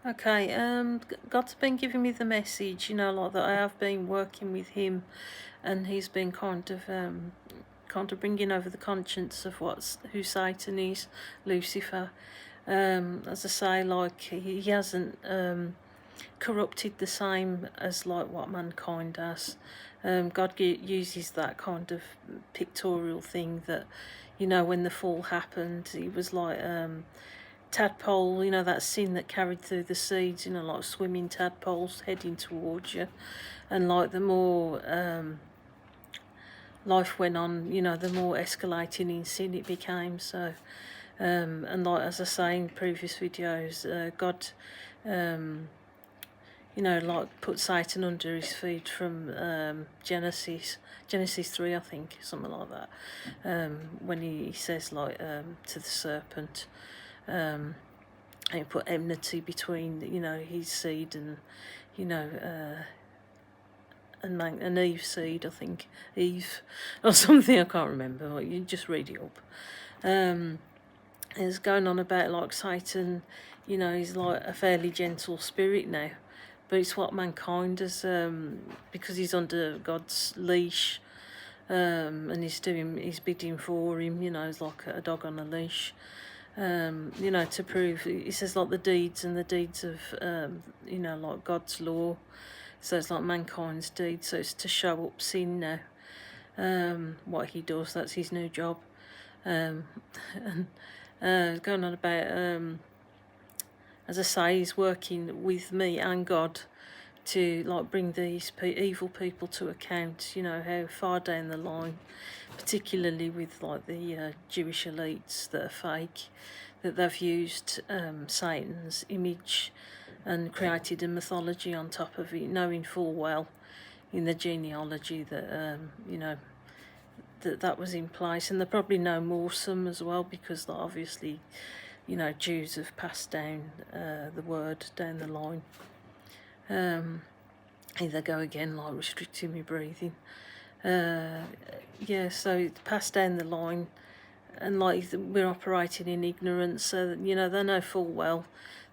Okay, God's been giving me the message, like that I have been working with Him, and He's been kind of bringing over the conscience of who Satan is, Lucifer. As I say, like he hasn't corrupted the same as like what mankind has. God uses that kind of pictorial thing that, when the fall happened, it was like tadpole, that sin that carried through the seeds, like swimming tadpoles heading towards you. And like the more life went on, the more escalating in sin it became. So, and like as I say in previous videos, God, like put Satan under his feet from Genesis 3, I think, something like that. When he says like to the serpent, and he put enmity between his seed and and Eve's seed, I think, Eve or something, I can't remember. You just read it up. It's going on about like Satan, he's like a fairly gentle spirit now, but it's what mankind has, because he's under God's leash, and he's bidding for him. He's like a dog on a leash. To prove, he says like the deeds of, like God's law. So it's like mankind's deed. So it's to show up sin now. What he does, that's his new job. And going on about, as I say, he's working with me and God to like bring these evil people to account. How far down the line, particularly with like the Jewish elites that are fake, that they've used Satan's image and created a mythology on top of it, knowing full well in the genealogy that that was in place. And they probably know more some as well, because obviously Jews have passed down the word down the line. Here they go again, like restricting my breathing. So it's passed down the line, and like we're operating in ignorance. So they know full well,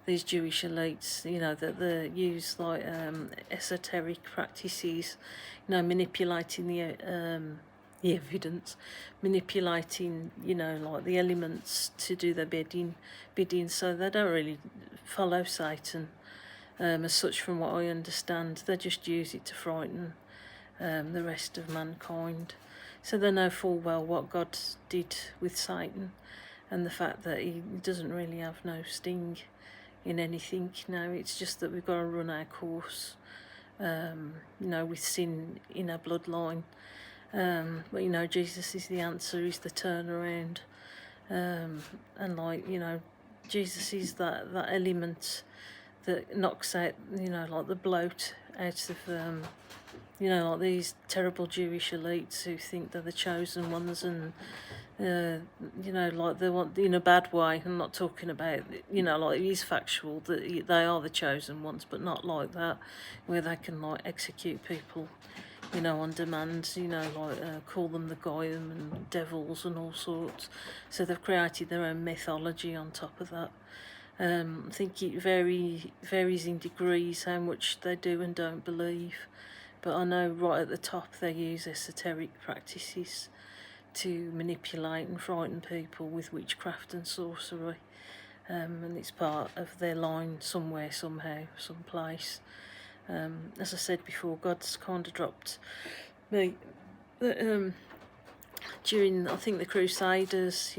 these Jewish elites, that they use like esoteric practices, manipulating the evidence, manipulating, like the elements to do their bidding. So they don't really follow Satan as such, from what I understand. They just use it to frighten the rest of mankind. So they know full well what God did with Satan, and the fact that he doesn't really have no sting in anything. No, it's just that we've got to run our course, with sin in our bloodline. But Jesus is the answer, he's the turnaround. And like, Jesus is that element that knocks out, like the bloat out of, like these terrible Jewish elites who think they're the chosen ones, and, like they want, in a bad way. I'm not talking about, like it is factual that they are the chosen ones, but not like that, where they can like execute people, on demand, like call them the Goyim and devils and all sorts. So they've created their own mythology on top of that. I think it varies in degrees how much they do and don't believe. But I know right at the top they use esoteric practices to manipulate and frighten people with witchcraft and sorcery. And it's part of their line somewhere, somehow, someplace. As I said before, God's kind of dropped me during, I think, the Crusaders,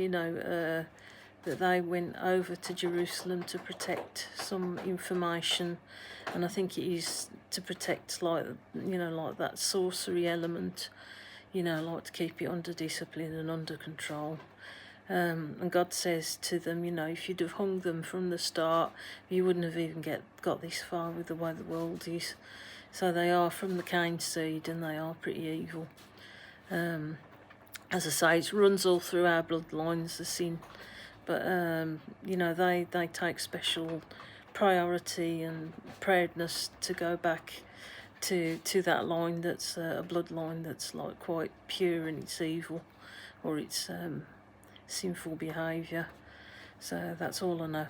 that they went over to Jerusalem to protect some information, and I think it is to protect like that sorcery element, like to keep it under discipline and under control. And God says to them, if you'd have hung them from the start, you wouldn't have even got this far with the way the world is. So they are from the Cain seed, and they are pretty evil. As I say, it runs all through our bloodlines, the sin. But, they take special priority and proudness to go back to that line that's a bloodline that's like quite pure in its evil, or its sinful behaviour. So that's all I know.